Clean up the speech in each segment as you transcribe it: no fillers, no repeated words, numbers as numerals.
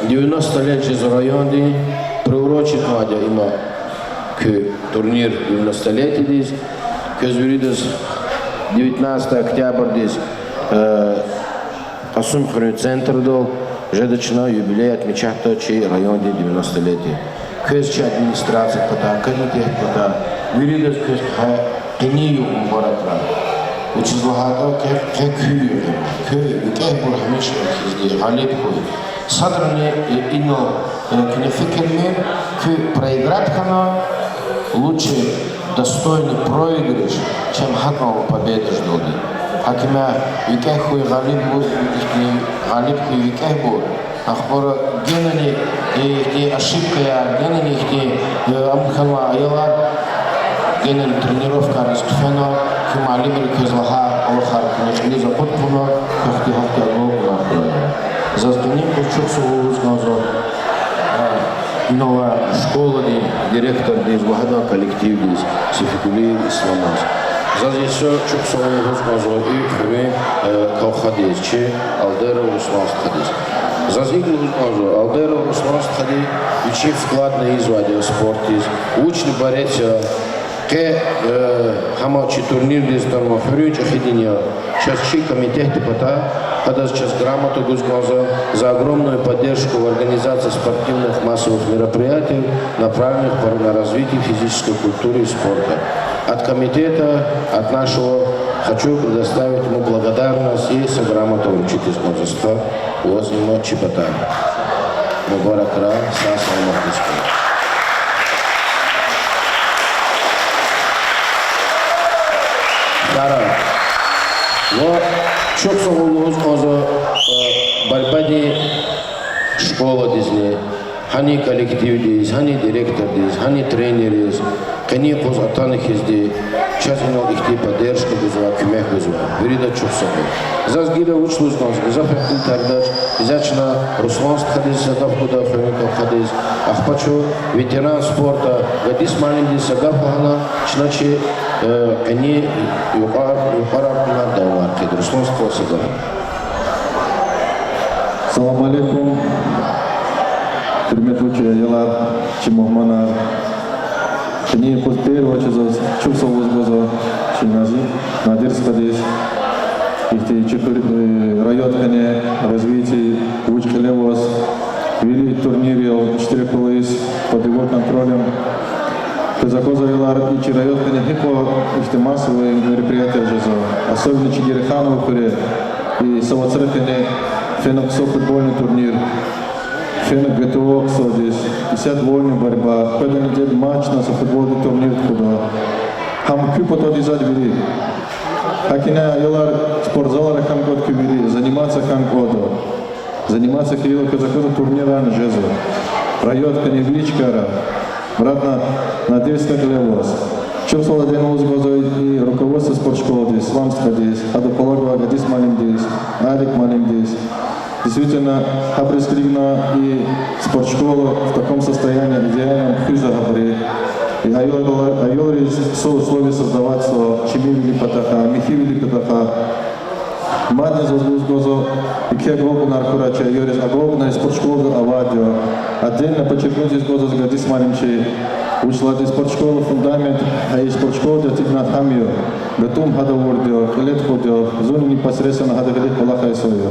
90 лет из района приурочит Надя има к турнир 90-летия здесь, көзбүридес 19 октябрь здесь Асумхрный центр дол, жедочно юбилей отмечает чей район 90-летия. Көзче администрация пота, комитет пота, юридес көз кению умбаратра. Учизлагато кекую, кекбур хамиш хизди галипкой. Садране ино кнефикерме, к проиграть хана лучше достойный проигрыш, чем хакнул победы ждали. Хакима викехуй галипку викехбур. Ахбора генани и ошибка я генани и амхама аяла генани тренировка раскфена хималимри кезлаха алхар кнехли запутпуна хахти алгогла. Заздание кучусу узназо новая школа директор здесь багато коллектив здесь сификули исламас. Здесь все чуксу узназо и хме калхадис че алдера усназ хадис. Зазигли узназо алдера усназ хади учи вклад на изваде спортиз учный борец ke хамачи турнир здесь там фрюч ахидиня части комитета пота когда сейчас грамоту госглаза за огромную поддержку в организации спортивных массовых мероприятий, направленных на развитие физической культуры и спорта. От комитета, от нашего, хочу предоставить ему благодарность и грамоту вручить из государства Лознима Чепота. Мубаракра Саса Махничка. Второе. Вот, çok savunduğumuz barbadi şkola dizli, hani kolektivdeyiz, hani direktordeyiz, hani treneriz, kani koz ataных izdi, частно ihti поддержка гузва, кюмех гузва. Вирида çok savun. Zazgile uçluz gazgı, zafaktil tardaç, izachna Ruslansk hadiz, Sadaf Kuda, Femikov hadiz, ahpaço ветеран спорта, гадис малинди Sadaf hana, çnaçı kani yukarı davlar ki Ruslansk olsa. Assalamu alaikum. Hürmetli учителя, чимохманар. Кни пустер, вачезас, чуксов возгоза, чинази, надирскадис. Ихти чекр район кне развитие учителевос. Вели турнирил 4 колоис под его контролем. Казакоза Вилар и Чирайот кне хипо ихти массовые мероприятия жиза. Особенно Чигириханов и Савацрекане Феноксо футбольный турнир. Фенок ГТО здесь, 50 вольная борьба, каждый неделю матч на футбольный турнир куда. Хам кюпо то дизать вели. Хакина Йолар спортзала хам год кюбери, заниматься хам года. Заниматься киело казакоза турнира на жезу. Райот каневличкара, братна Надежда Глевос. Чувствовал один узгоза и руководство спортшколы здесь, Исламска здесь, Адополагова Гадис Малим здесь, Алик Малим здесь. Действительно, Хабрискригна и спортшкола в таком состоянии идеальном хижа Хабри. И Айолри со условия создавать Чемивили Патаха, Михивили Патаха. Мадни Зазгузгозо и Кегогу Наркурача, Йорис Агогна и спортшкола Авадио. Отдельно подчеркнуть из Гоза Гадис Малимчи. Ушла из спортшколы фундамент, а из спортшколы Тигнат Хамио. Бетум Хадавордио, Хилет Ходио, зону непосредственно Хадагалит Палаха и Сойо.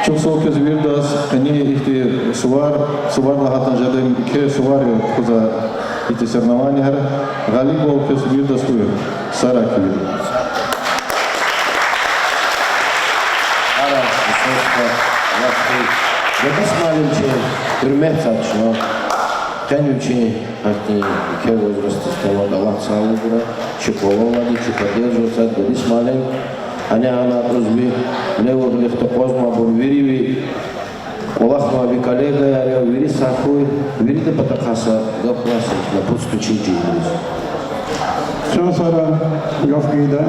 Чувствовал көз вирдас, они ихти сувар лагатан жадым ке сувари куза эти соревнования. Галик был көз вирдас куй, сараки. Ара, высоко, лапки. Гадис Малимчи, hürmet saçma. Тянучи, ахти, ке возрасты стало далак салу бура, чеколовали, чекодержу, Гадис Малим. Она розби лево лехто позма бурвириви Олахма ви коллега я вири сахуй вири де патахаса гапласа на пусту чинчи. Все сара гавкида.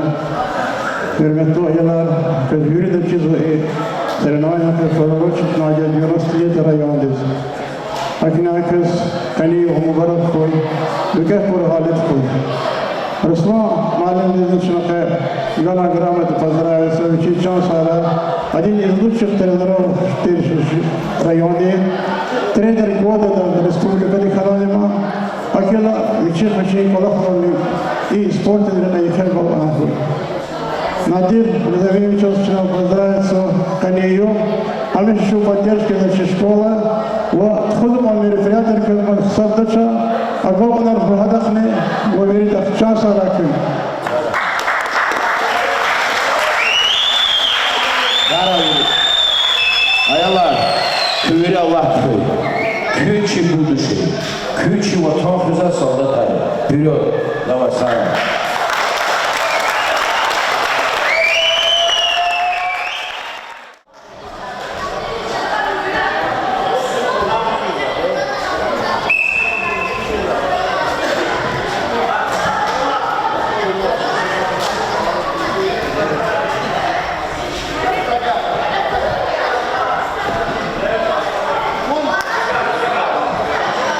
Hürmetli hocalar, köz de çizu sırnayan profesörler çıkmaca 90 leta rayondayız. Hakina köz kani umubarak koy, ülke por halet koy. Руслан Малин Дедушинаха, Ивана грамоты поздравляется, Чечен Сара, один из лучших тренеров в районе, тренер года Республика Дихаронима, Акела Мичи Колохрони и спортивный на Ехельбал Анху. Надир Лизавевич Осчинов поздравляется Канею, Алишу поддержки нашей школы, وخذوا мероприятия, как Сардача, а главное в Гадахне, говорит Ахчаса Раким. Ayalar, köyü Allah köy, köy çi buduşu, köy çi vatan güzel soldat ayı. Bürü, давай сами.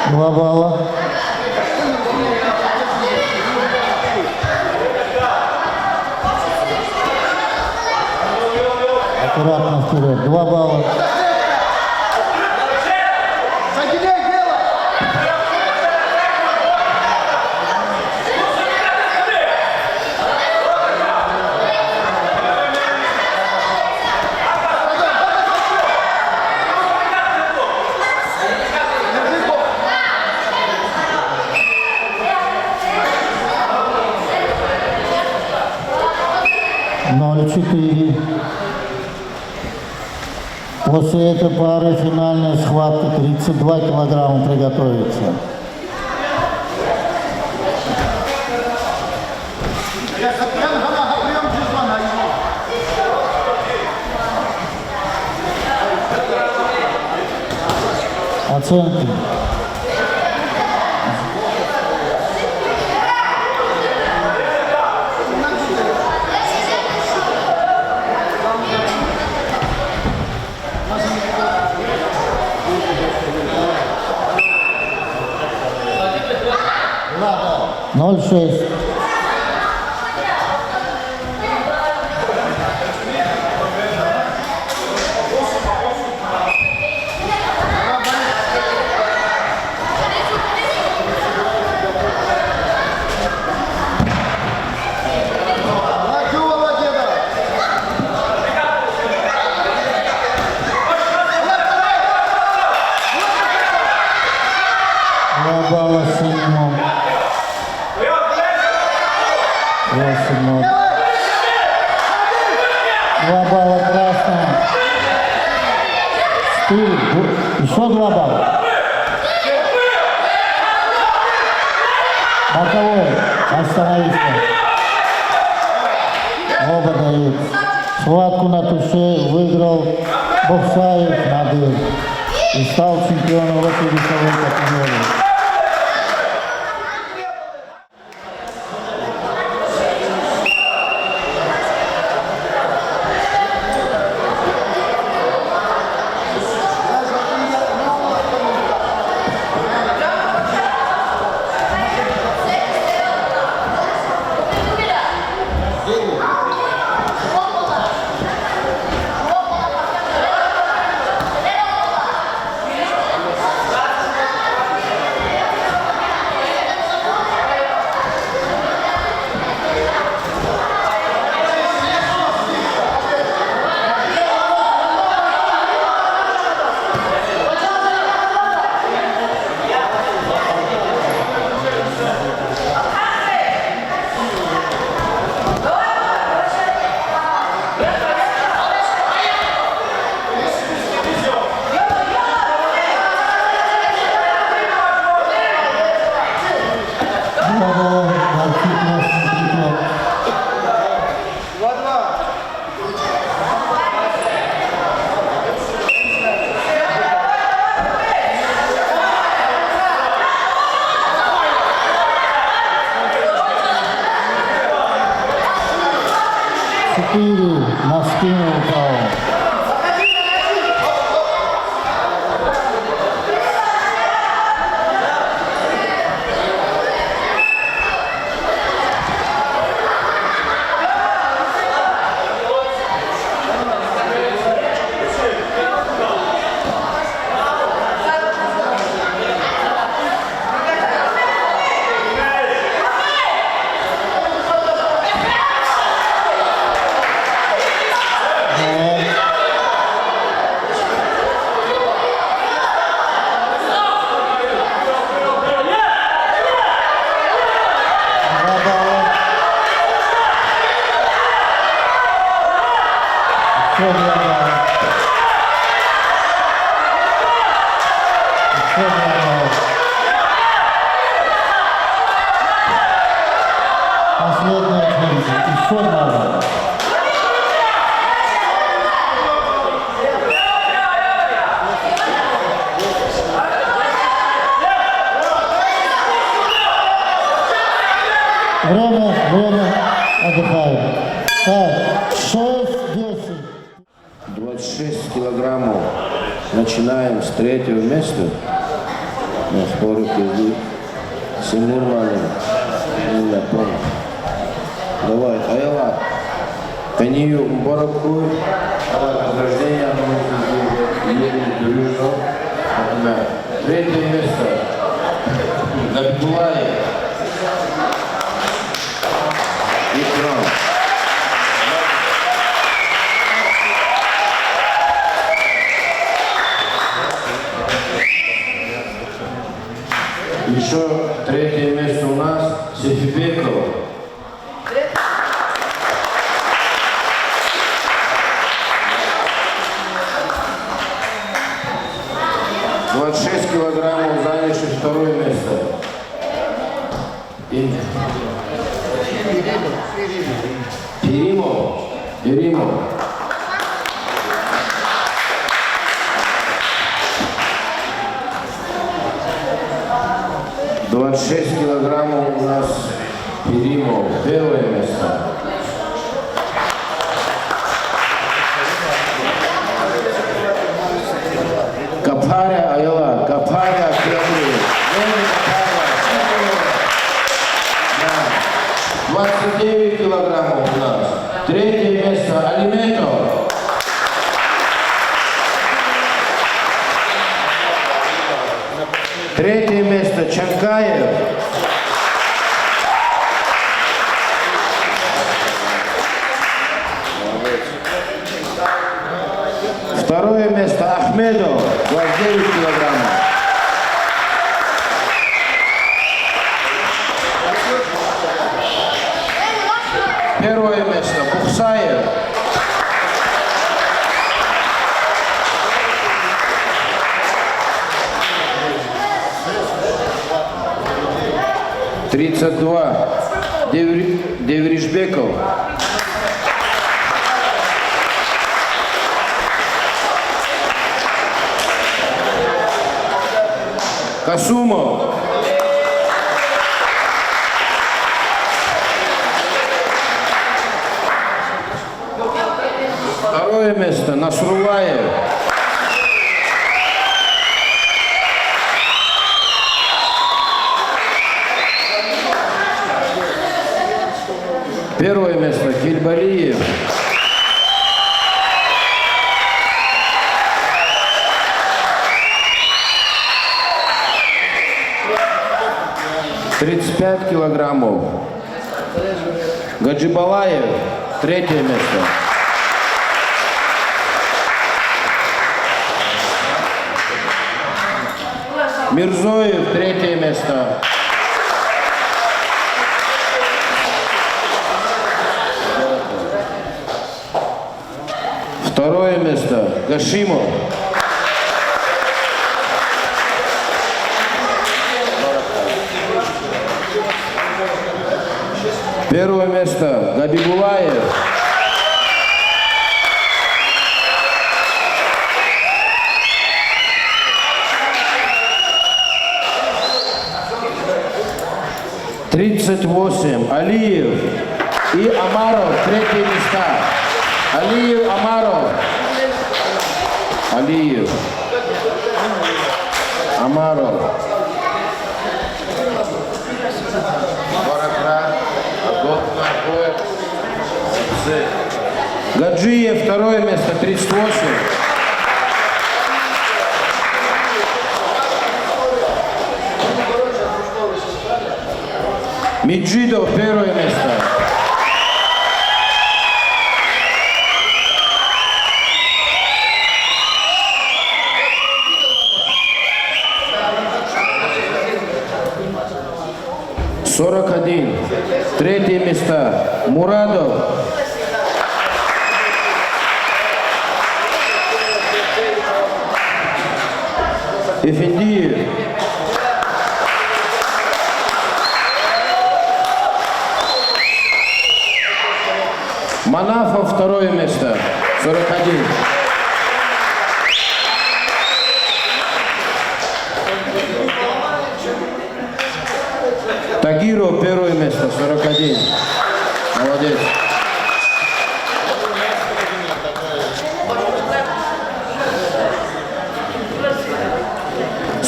Два балла. Аккуратно вперед. 2 балла. После этой пары финальная схватка 32 килограмма приготовиться. Оценки. Ноль шесть. Балла синему. 8-0. 2 балла красному. 4. Еще 2 балла. Боковой. Остановиться. Оба дают. Схватку на туше выиграл Боксаев Надир и стал чемпионом в этой весовой категории. На спину упал. Последняя очередь. Еще надо. Время, отдыхаем. Так, 6-10. 26 килограммов. Начинаем с третьего места. На спорах идут. Все нормально. Не помню. Давай, Айла. Канию Мбараку. Награждение. Третье место. Габдулаев. Икрам. Еще третье место у нас Сефибекова. — 26 килограммов, занявший второе место. Перимов. 26 килограммов у нас Перимов. Первое место. Капаря Айла. Капаря Кремль. 29 килограммов у нас. Третье место Алиметов. Третье место Чанкаев. Второе место Ахмедов. 29 килограммов. Первое место Бухсаев. $32. Девришбеков. Касумов. Второе место Насрулаев. Первое место Кильбалиев. — 35 килограммов. Гаджибалаев. Третье место. Мирзоев. Третье место. Второе место Гашимов. Первое место Габибулаев. $38. Алиев и Амаров. Третье места. Алиев, Амаров. Алиев. Амаров. Гаджиев, второе место, 38. Миджидов, первое место. $41. Третье место Мурадов. Эфендиев. Манафов второе место, 41. Тагиров первое место, 41. Молодец.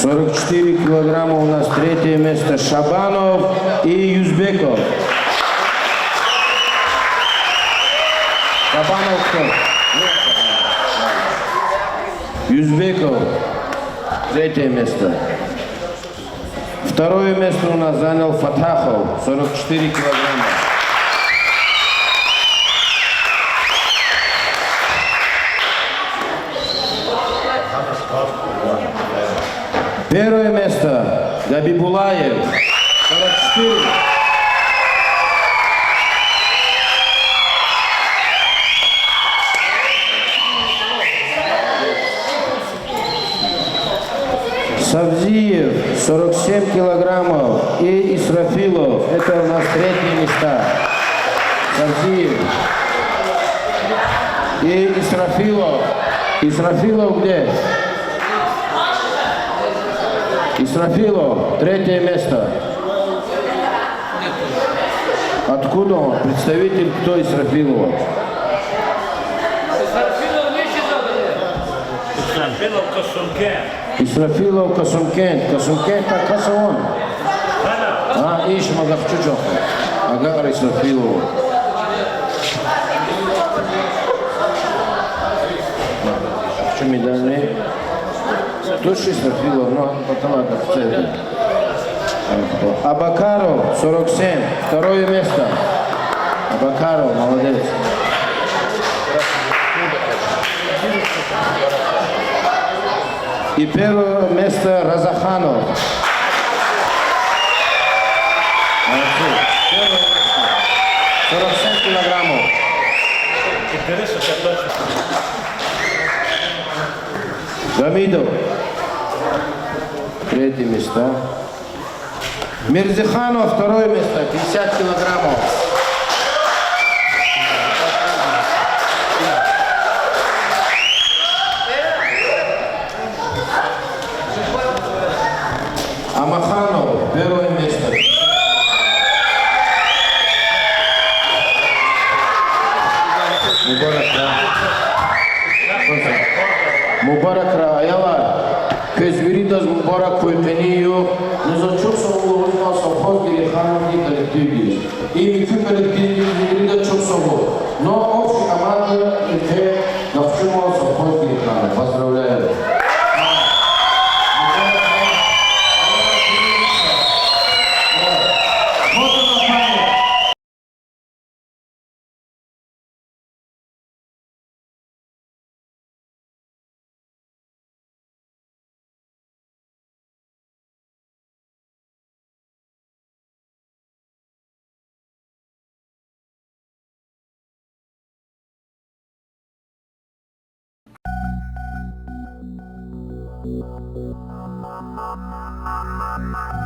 «44 килограмма» у нас третье место. Шабанов и Юзбеков. Шабанов кто? Юзбеков. Третье место. Второе место у нас занял Фатахов. 44 килограмма. Первое место Габибулаев. 44. Савзиев 47 килограммов и Исрафилов. Это у нас третьи места. Савзиев и Исрафилов. Исрафилов где? Исрафилов, третье место. Откуда он? Представитель кто Исрафилова? Исрафилов Касумкент. Касумкент так Касаон. Иш Магахчучов. Агар Исрафилов. Что медальные? Точно Исрафилов, но потом это в центре. Абакаров 47. Второе место. Абакаров, молодец. И первое место Разаханов. Молодцы. Первое место. 47 килограммов. Гамидов. Третье место. Мирзиханов второе место. 50 килограммов. Амаханов, первое место. Мубарак Раяла, Кезвиридас Мубарак Койпению, Незачук Сову, Совхоз Гирихановский коллектив. И Микфи коллектив Гирида Чуксову. Но общая команда Микфи Навчимова Совхоз Гириханов. Поздравляю.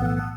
Thank you.